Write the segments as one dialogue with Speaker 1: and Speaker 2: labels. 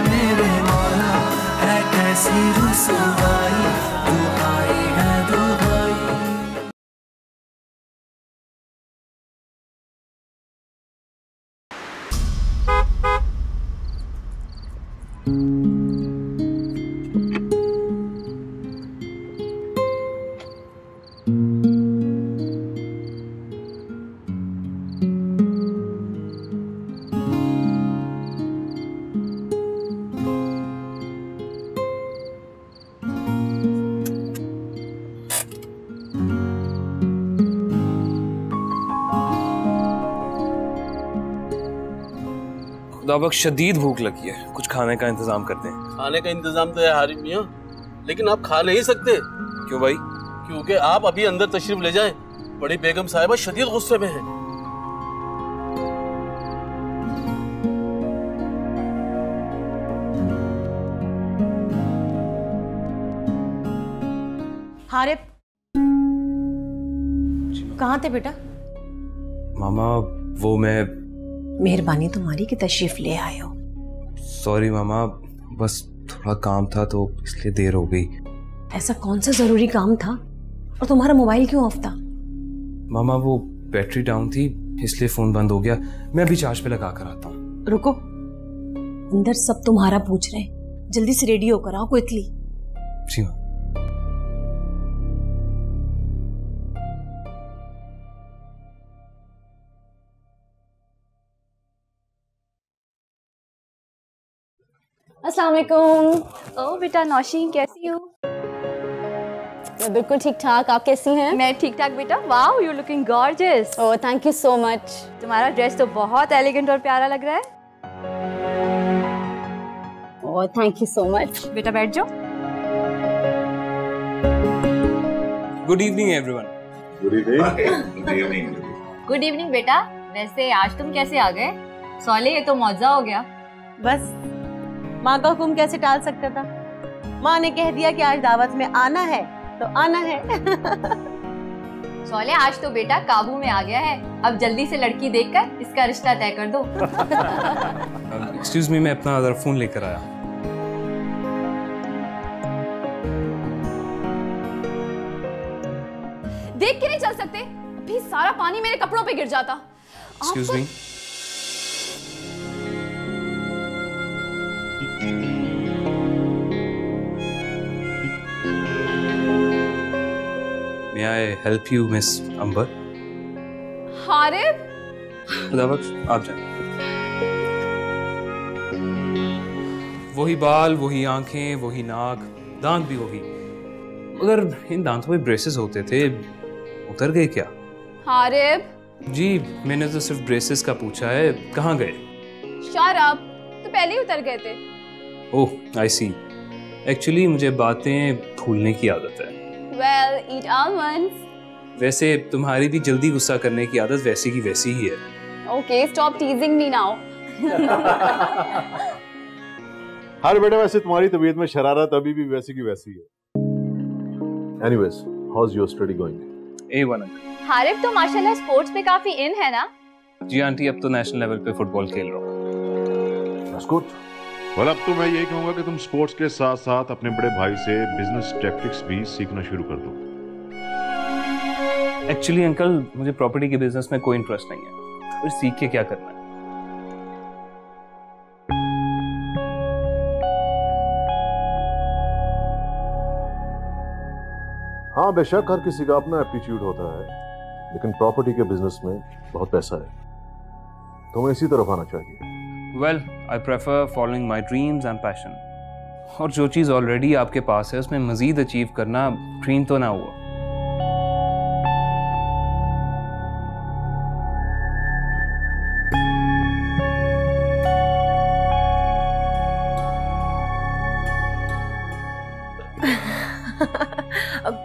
Speaker 1: मेरे मौला है कैसी रुसवाई, तू आई है दुहाई।
Speaker 2: खुदाबख्श शदीद भूख लगी है, कुछ खाने का इंतजाम करते हैं।
Speaker 3: खाने का इंतजाम तो है हारिम मियां, लेकिन आप खा नहीं सकते।
Speaker 2: क्यों भाई?
Speaker 3: क्योंकि आप अभी अंदर तशरीफ ले जाएं, बड़ी बेगम साहिबा शदीद गुस्से में है।
Speaker 4: हारिब, कहाँ थे बेटा?
Speaker 2: मामा वो मैं
Speaker 4: मेहरबानी तुम्हारी कि तशरीफ ले आए हो।
Speaker 2: सॉरी मामा, बस थोड़ा काम था तो इसलिए देर हो गई।
Speaker 4: ऐसा कौन सा जरूरी काम था और तुम्हारा मोबाइल क्यों ऑफ था?
Speaker 2: मामा वो बैटरी डाउन थी इसलिए फोन बंद हो गया, मैं अभी चार्ज पे लगा कर आता हूँ।
Speaker 4: रुको, अंदर सब तुम्हारा पूछ रहे हैं, जल्दी से रेडी होकर आओ क्विकली।
Speaker 2: जी माँ।
Speaker 5: अस्सलाम वालेकुम। ओ बेटा नौशीन, कैसी हो? मैं बिल्कुल ठीक ठाक, आप कैसी हैं?
Speaker 6: मैं ठीक ठाक बेटा। Wow, you looking gorgeous.
Speaker 5: Oh thank you so much.
Speaker 6: तुम्हारा ड्रेस तो बहुत एलिगेंट और प्यारा लग रहा है।
Speaker 5: Oh thank you so much.
Speaker 6: बेटा बैठ जाओ।
Speaker 2: Good evening everyone.
Speaker 7: Good evening.
Speaker 6: Good evening बेटा। वैसे आज तुम कैसे आ गए? सॉले, ये तो मौजा हो गया।
Speaker 4: बस माँ का हुक्म कैसे टाल सकता था? माँ ने कह दिया कि आज दावत में आना है तो आना है।
Speaker 6: सॉले, आज तो बेटा काबू में आ गया है। अब जल्दी से लड़की देखकर इसका रिश्ता तय कर दो।
Speaker 2: एक्सक्यूज मी, मैं अपना अदर फोन लेकर आया।
Speaker 6: देख के नहीं चल सकते? अभी सारा पानी मेरे कपड़ों पे गिर जाता।
Speaker 2: Excuse me. May I help you, Miss Amber?
Speaker 6: Harib,
Speaker 2: Khudabakhsh, आप जाएं। वही बाल, वही आंखें, वही नाक, दांत भी वही, मगर इन दांतों पे ब्रेसेस होते थे, उतर गए क्या?
Speaker 6: हारिब।
Speaker 2: जी, मैंने तो सिर्फ ब्रेसेस का पूछा है, कहाँ गए?
Speaker 6: शराब तो पहले ही उतर गए थे।
Speaker 2: ओह, आई सी। एक्चुअली मुझे बातें भूलने की आदत है।
Speaker 6: Well, eat almonds.
Speaker 2: वैसे तुम्हारी भी जल्दी गुस्सा करने की आदत वैसी की वैसी ही है।
Speaker 6: Okay, stop teasing me now.
Speaker 7: हर बेटा, वैसे तुम्हारी तबीयत में शरारत अभी भी वैसी की वैसी है। Anyways, how's your study going?
Speaker 2: A1 uncle.
Speaker 6: Harib तो माशाल्लाह स्पोर्ट्स पे काफी इन है ना?
Speaker 2: जी आंटी, अब तो नेशनल लेवल पे फुटबॉल खेल रहा हूँ।
Speaker 7: That's good.
Speaker 8: well, अब तो मैं यही कहूंगा कि तुम स्पोर्ट्स के साथ साथ अपने बड़े भाई से बिजनेस टैक्टिक्स भी सीखना शुरू कर दो।
Speaker 2: एक्चुअली अंकल, मुझे प्रॉपर्टी के बिजनेस में कोई इंटरेस्ट नहीं है, फिर सीख के क्या करना है?
Speaker 7: हाँ बेशक हर किसी का अपना एप्टीट्यूड होता है, लेकिन प्रॉपर्टी के बिजनेस में बहुत पैसा है, तुम्हें इसी तरफ आना चाहिए।
Speaker 2: Well, I prefer following my dreams and passion. और जो चीज़ ऑलरेडी आपके पास है उसमें मजीद अचीव करना ड्रीम तो ना हुआ।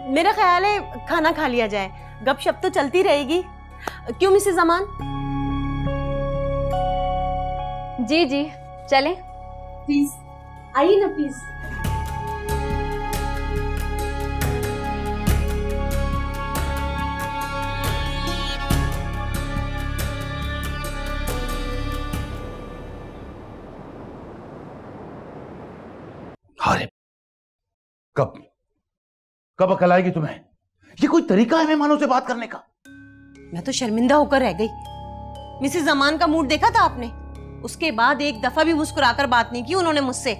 Speaker 4: मेरा ख्याल है खाना खा लिया जाए, गपशप तो चलती रहेगी। क्यों मिसेस अमान?
Speaker 6: जी जी, चलें।
Speaker 4: प्लीज आइए ना प्लीज।
Speaker 9: कब कब अकल आएगी तुम्हें? ये कोई तरीका है मेहमानों से बात करने का?
Speaker 4: मैं तो शर्मिंदा होकर रह गई। मिसेस जमान का मूड देखा था आपने? उसके बाद एक दफा भी मुस्कुराकर बात नहीं की उन्होंने मुझसे।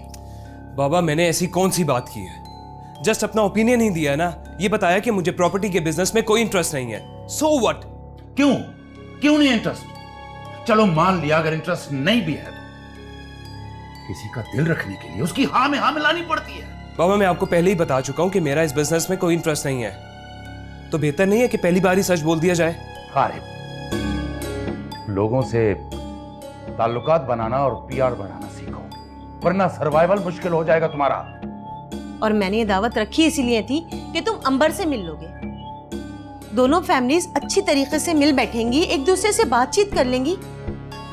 Speaker 2: बाबा मैंने ऐसी कौन सी बात की है? जस्ट अपना ओपिनियन ही दिया ना। ये बताया कि मुझे प्रॉपर्टी के बिजनेस में कोई इंटरेस्ट नहीं है। So what?
Speaker 9: क्यों क्यों नहीं इंटरेस्ट? चलो मान लिया अगर इंटरेस्ट नहीं भी है तो किसी का दिल रखने के लिए उसकी हाँ में हाँ मिलानी पड़ती है।
Speaker 2: बाबा मैं आपको पहले ही बता चुका हूं कि मेरा इस बिजनेस में कोई इंटरेस्ट नहीं है। तो बेहतर नहीं है कि पहली बार ही सच बोल दिया जाए?
Speaker 9: हारिब, लोगों से ताल्लुकात बनाना और पीआर बढ़ाना सीखो, वरना सर्वाइवल मुश्किल हो जाएगा तुम्हारा।
Speaker 4: और मैंने ये दावत रखी इसीलिए थी कि तुम अंबर से मिल लोगे। दोनों फैमिलीज अच्छी तरीके से मिल बैठेंगी, एक दूसरे से बातचीत कर लेंगी।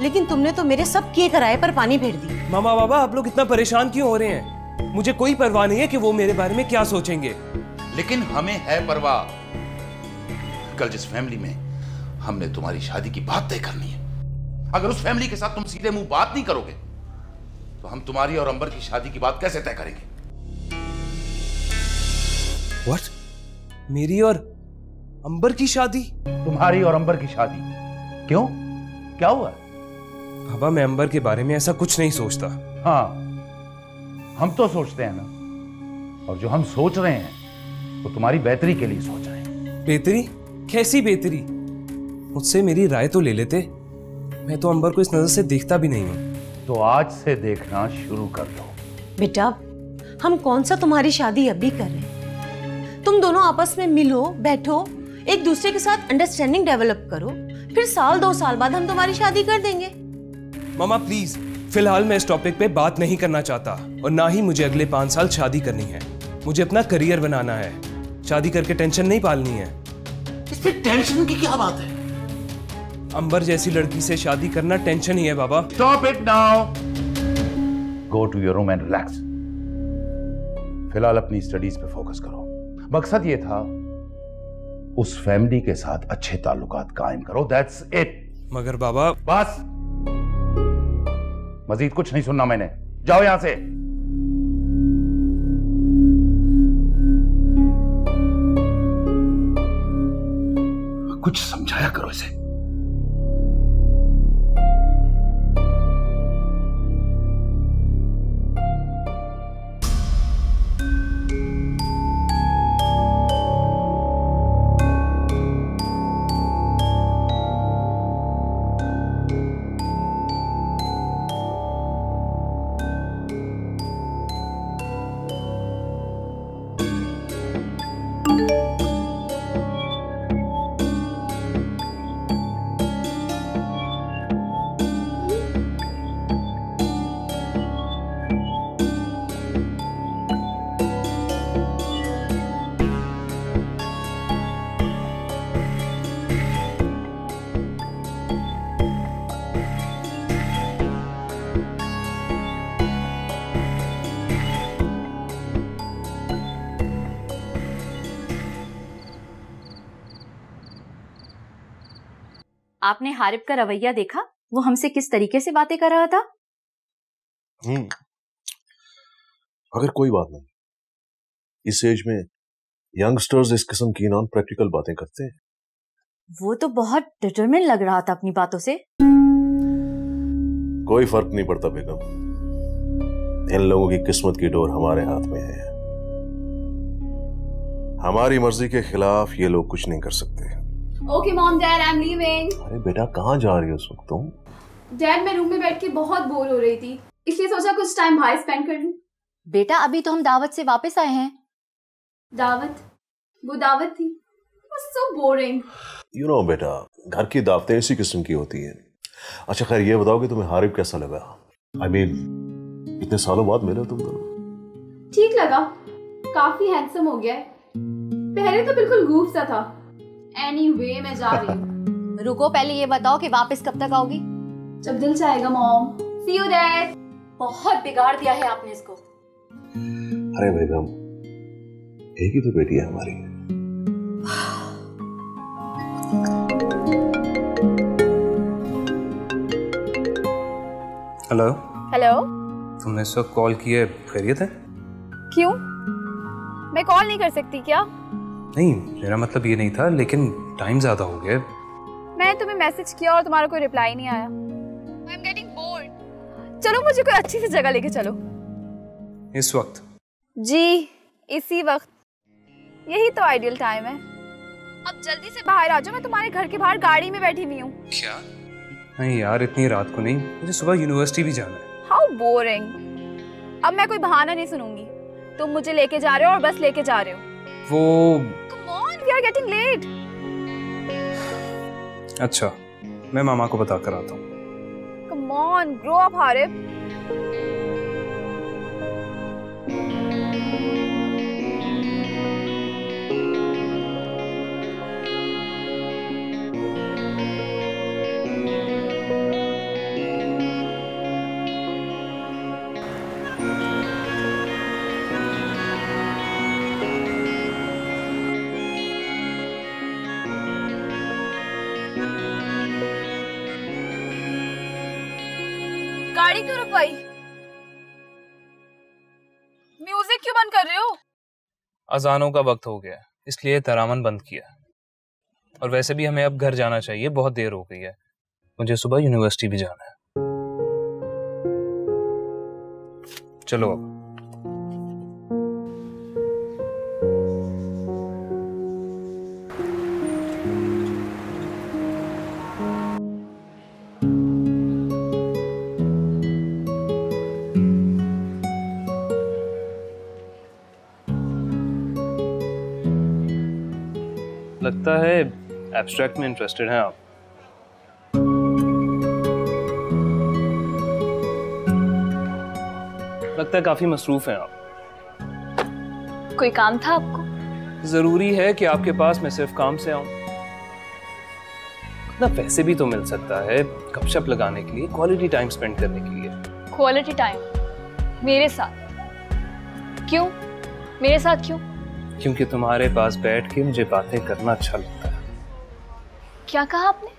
Speaker 4: लेकिन तुमने तो मेरे सब किए कराए पर पानी फेर दी।
Speaker 2: मामा बाबा आप लोग इतना परेशान क्यों हो रहे हैं? मुझे कोई परवाह नहीं है कि वो मेरे बारे में क्या सोचेंगे।
Speaker 9: लेकिन हमें है परवाह। कल जिस फैमिली में हमने तुम्हारी शादी की बात तय करनी है, अगर उस फैमिली के साथ तुम सीधे मुंह बात नहीं करोगे तो हम तुम्हारी और अंबर की शादी की बात कैसे तय करेंगे?
Speaker 2: What? मेरी और अंबर की शादी?
Speaker 9: तुम्हारी और अंबर की शादी? क्यों, क्या हुआ?
Speaker 2: बाबा मैं अंबर के बारे में ऐसा कुछ नहीं सोचता।
Speaker 9: हाँ हम तो सोचते हैं ना, और जो हम सोच रहे हैं वो तुम्हारी बेहतरी के लिए सोच रहे हैं।
Speaker 2: बेहतरी? कैसी बेहतरी? मुझसे मेरी राय तो ले लेते। मैं तो अंबर को इस नजर से देखता भी नहीं हूं।
Speaker 9: तो आज से देखना शुरू कर दो।
Speaker 4: बेटा हम कौन सा तुम्हारी शादी अभी कर रहे हैं? तुम दोनों आपस में मिलो, बैठो, एक दूसरे के साथ अंडरस्टैंडिंग डेवलप करो, फिर साल 2 साल बाद हम तुम्हारी शादी कर देंगे।
Speaker 2: मामा प्लीज, फिलहाल मैं इस टॉपिक पे बात नहीं करना चाहता और ना ही मुझे अगले 5 साल शादी करनी है। मुझे अपना करियर बनाना है, शादी करके टेंशन नहीं पालनी है।
Speaker 9: इसमें टेंशन की क्या बात है?
Speaker 2: अंबर जैसी लड़की से शादी करना टेंशन ही है बाबा।
Speaker 9: Stop it now. Go to your room and relax. फिलहाल अपनी स्टडीज पे फोकस करो। मकसद ये था उस फैमिली के साथ अच्छे ताल्लुकात कायम करो। That's it.
Speaker 2: मगर बाबा
Speaker 9: बस, मजीद कुछ नहीं सुनना मैंने। जाओ यहां से। कुछ समझाया करो इसे।
Speaker 6: आपने हारिब का रवैया देखा? वो हमसे किस तरीके से बातें कर रहा था।
Speaker 7: अगर कोई बात नहीं, इस एज में यंगस्टर्स इस किस्म की नॉन प्रैक्टिकल बातें करते हैं।
Speaker 6: वो तो बहुत डिटरमिन लग रहा था अपनी बातों से।
Speaker 7: कोई फर्क नहीं पड़ता बेगम, इन लोगों की किस्मत की डोर हमारे हाथ में है। हमारी मर्जी के खिलाफ ये लोग कुछ नहीं कर सकते।
Speaker 5: Okay mom dad, I am leaving.
Speaker 7: अरे बेटा कहाँ जा रही हो इस वक्त तुम?
Speaker 5: डैड मैं रूम में बैठ के बहुत बोर हो रही थी, इसलिए सोचा कुछ टाइम बाहर स्पेंड कर लूं।
Speaker 6: बेटा अभी तो हम दावत से वापस आए हैं।
Speaker 5: दावत? वो दावत थी? So boring.
Speaker 7: यू नो बेटा, घर की दावतें इसी किस्म की होती हैं। अच्छा खैर ये बताओ कि तुम्हें हारिब कैसा लगा? आई मीन इतने सालों बाद मिले तुम दोनों।
Speaker 5: ठीक लगा, काफी हैंडसम हो गया है। पहले तो बिल्कुल गूफ सा था। एनीवे मैं जा रही हूँ।
Speaker 6: रुको पहले ये बताओ कि वापस कब तक आओगी?
Speaker 5: जब दिल चाहेगा मॉम। C you dad.
Speaker 6: बहुत बिगाड़ दिया है आपने इसको।
Speaker 7: अरे बेगम, एक ही तो बेटी है हमारी।
Speaker 2: हेलो।
Speaker 5: हेलो।
Speaker 2: तुमने इस वक्त कॉल किए, खैरियत है?
Speaker 5: क्यों? मैं कॉल नहीं कर सकती क्या?
Speaker 2: नहीं, मेरा मतलब ये नहीं था, लेकिन टाइम ज्यादा हो गया।
Speaker 5: मैंने तुम्हें मैसेज किया और तुम्हारा कोई रिप्लाई नहीं आया। I am getting bored. चलो मुझे कोई अच्छी सी जगह लेके चलो।
Speaker 2: इस वक्त?
Speaker 5: जी इसी वक्त, यही तो आइडियल टाइम है। अब जल्दी से बाहर आ जाओ, मैं तुम्हारे घर के बाहर गाड़ी में बैठी हुई हूँ।
Speaker 2: क्या? नहीं यार, इतनी रात को नहीं, मुझे सुबह यूनिवर्सिटी भी जाना है।
Speaker 5: How boring. अब मैं कोई बहाना नहीं सुनूंगी, तुम मुझे लेके जा रहे हो और बस लेके जा रहे हो।
Speaker 2: वो
Speaker 5: come on, we are getting late.
Speaker 2: अच्छा, मैं मामा को बता कर आता हूँ।
Speaker 5: Come on, grow up Harib. गाड़ी क्यों रुकवाई? म्यूजिक क्यों बंद कर रहे हो?
Speaker 2: अजानों का वक्त हो गया, इसलिए तरामन बंद किया। और वैसे भी हमें अब घर जाना चाहिए, बहुत देर हो गई है। मुझे सुबह यूनिवर्सिटी भी जाना है। चलो अब। लगता है एब्स्ट्रैक्ट में इंटरेस्टेड हैं आप। लगता है काफी मसरूफ हैं आप।
Speaker 5: कोई काम था आपको?
Speaker 2: जरूरी है कि आपके पास मैं सिर्फ काम से आऊं? ना पैसे भी तो मिल सकता है गपशप लगाने के लिए, क्वालिटी टाइम स्पेंड करने के लिए।
Speaker 5: क्वालिटी टाइम मेरे साथ? क्यों मेरे साथ क्यों?
Speaker 2: क्योंकि तुम्हारे पास बैठ के मुझे बातें करना अच्छा लगता है।
Speaker 5: क्या कहा आपने?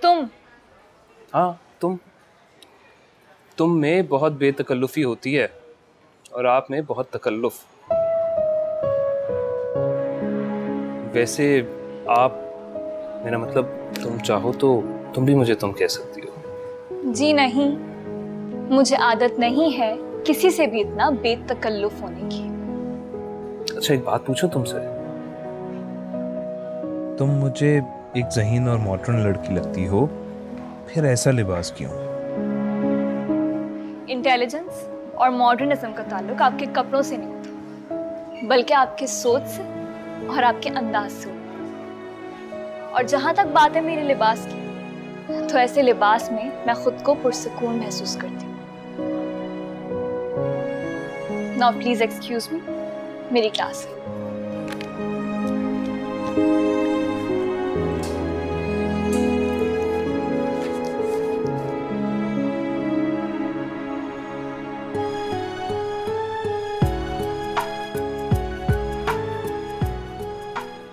Speaker 5: तुम?
Speaker 2: हाँ, तुम में बहुत बेतकल्लुफी होती है और आप में बहुत तकल्लुफ। वैसे आप, मेरा मतलब तुम चाहो तो तुम भी मुझे तुम कह सकती हो।
Speaker 5: जी नहीं, मुझे आदत नहीं है किसी से भी इतना बेतकल्लुफ होने की।
Speaker 2: अच्छा, एक बात पूछो तुमसे। तुम मुझे एक ज़हीन और मॉडर्न लड़की लगती हो, फिर ऐसा लिबास क्यों?
Speaker 5: इंटेलिजेंस और मॉडर्निज्म का ताल्लुक आपके कपड़ों से नहीं होता, बल्कि आपके सोच से और आपके अंदाज से होता। और जहां तक बात है मेरे लिबास की, तो ऐसे लिबास में मैं खुद को पुरसुकून महसूस करती हूँ। नाउ प्लीज एक्सक्यूज मी, मेरी क्लास है।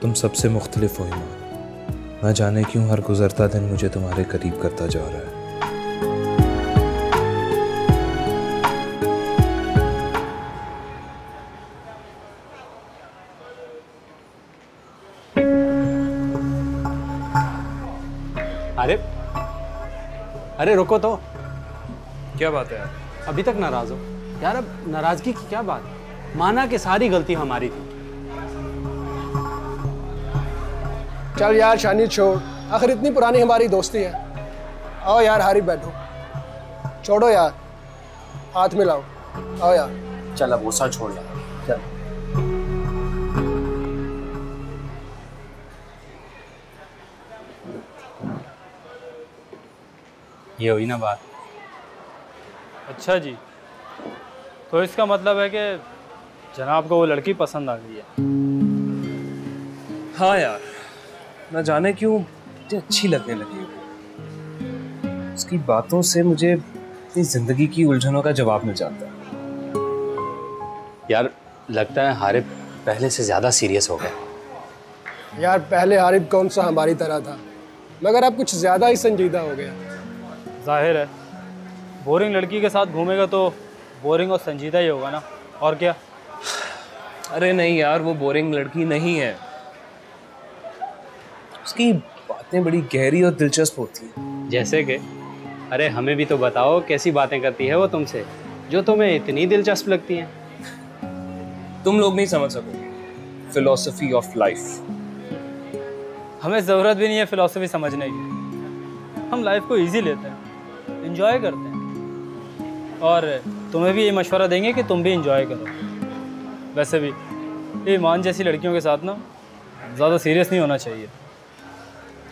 Speaker 2: तुम सबसे मुख्तलिफ हो ईमान। न जाने क्यों हर गुजरता दिन मुझे तुम्हारे करीब करता जा रहा है।
Speaker 10: अरे रुको तो।
Speaker 2: क्या बात है यार?
Speaker 10: अभी तक नाराज हो यार? अब नाराजगी की क्या बात? माना कि सारी गलती हमारी थी।
Speaker 11: चल यार शानी छोड़, आखिर इतनी पुरानी हमारी दोस्ती है। आओ यार हारिब, बैठो। छोड़ो यार, हाथ मिलाओ। आओ यार।
Speaker 10: चल अब गुस्सा छोड़ यार, चल। ये हुई ना बात।
Speaker 12: अच्छा जी, तो इसका मतलब है कि जनाब को वो लड़की पसंद आ गई है।
Speaker 2: हाँ यार, न जाने क्यों मुझे अच्छी लगने लगी। उसकी बातों से मुझे अपनी जिंदगी की उलझनों का जवाब मिल जाता है।
Speaker 10: यार लगता है हारिब पहले से ज्यादा सीरियस हो गया।
Speaker 11: यार पहले हारिब कौन सा हमारी तरह था, मगर अब कुछ ज्यादा ही संजीदा हो गया।
Speaker 12: जाहिर है, बोरिंग लड़की के साथ घूमेगा तो बोरिंग और संजीदा ही होगा ना, और क्या।
Speaker 2: अरे नहीं यार, वो बोरिंग लड़की नहीं है। उसकी बातें बड़ी गहरी और दिलचस्प होती हैं।
Speaker 10: जैसे कि? अरे हमें भी तो बताओ कैसी बातें करती है वो तुमसे, जो तुम्हें इतनी दिलचस्प लगती हैं।
Speaker 2: तुम लोग नहीं समझ सकोगे फिलॉसफी ऑफ लाइफ।
Speaker 12: हमें ज़रूरत भी नहीं है फिलॉसफी समझने की। हम लाइफ को इजी लेते हैं, एंजॉय करते हैं, और तुम्हें भी ये मशवरा देंगे कि तुम भी एंजॉय करो। वैसे भी ईमान जैसी लड़कियों के साथ ना ज़्यादा सीरियस नहीं होना चाहिए।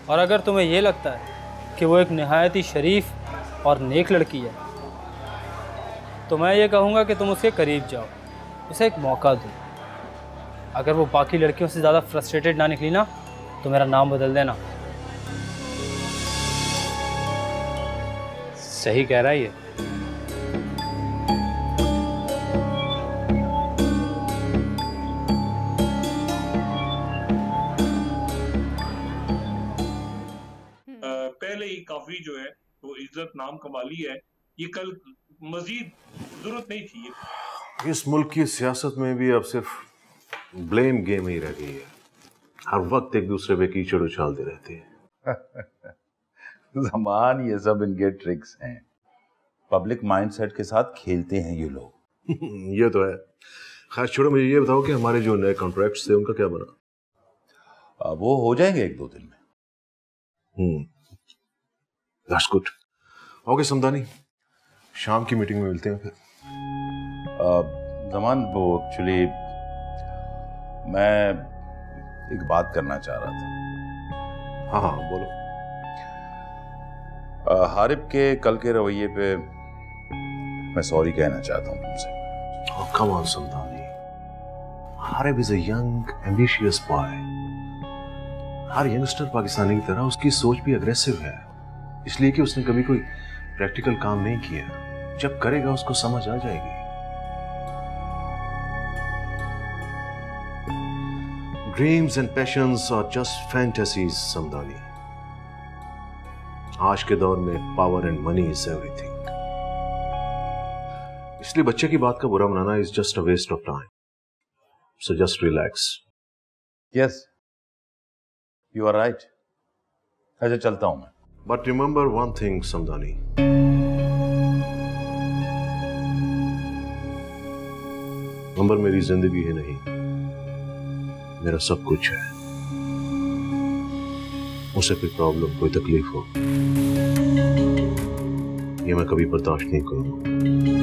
Speaker 12: और अगर तुम्हें ये लगता है कि वो एक नहायत ही शरीफ और नेक लड़की है, तो मैं ये कहूँगा कि तुम उसके करीब जाओ, उसे एक मौका दो। अगर वो बाकी लड़कियों से ज़्यादा फ्रस्ट्रेटेड ना निकली ना, तो मेरा नाम बदल देना।
Speaker 10: सही कह रहा है ये।
Speaker 13: पहले ही काफी जो है वो इज्जत नाम कमा ली है, ये कल मजीद जरूरत नहीं थी।
Speaker 7: इस मुल्क की सियासत में भी अब सिर्फ ब्लेम गेम ही रह गई है। हर वक्त एक दूसरे पे कीचड़ उछालते रहते हैं।
Speaker 9: जमान, ये सब इनके ट्रिक्स हैं। पब्लिक माइंडसेट के साथ खेलते हैं ये लोग।
Speaker 7: ये तो है। खैर छोड़ो, मुझे ये बताओ कि हमारे जो नए कॉन्ट्रैक्ट्स थे उनका क्या बना?
Speaker 9: वो हो जाएंगे 1-2 दिन में।
Speaker 7: That's good. ओके समदानी, शाम की मीटिंग में मिलते हैं फिर।
Speaker 9: जमान, वो एक्चुअली मैं एक बात करना चाह रहा था।
Speaker 7: हाँ बोलो।
Speaker 9: हारिब के कल के रवैये पे मैं सॉरी कहना चाहता हूँ तुमसे।
Speaker 7: Come on Samdani, Harib is a young ambitious boy. हर यंगस्टर पाकिस्तानी की तरह उसकी सोच भी अग्रेसिव है, इसलिए कि उसने कभी कोई प्रैक्टिकल काम नहीं किया। जब करेगा उसको समझ आ जाएगी। Dreams and passions are just fantasies Samdani. आज के दौर में power and money is everything. इसलिए बच्चे की बात का बुरा मनाना is just a waste of time. So just relax.
Speaker 9: Yes, you are right. ऐसे चलता हूं मैं।
Speaker 7: But remember one thing Samdani, Amber मेरी जिंदगी ही नहीं, मेरा सब कुछ है। उसे कोई प्रॉब्लम, कोई तकलीफ हो, ये मैं कभी बर्दाश्त नहीं करूंगा।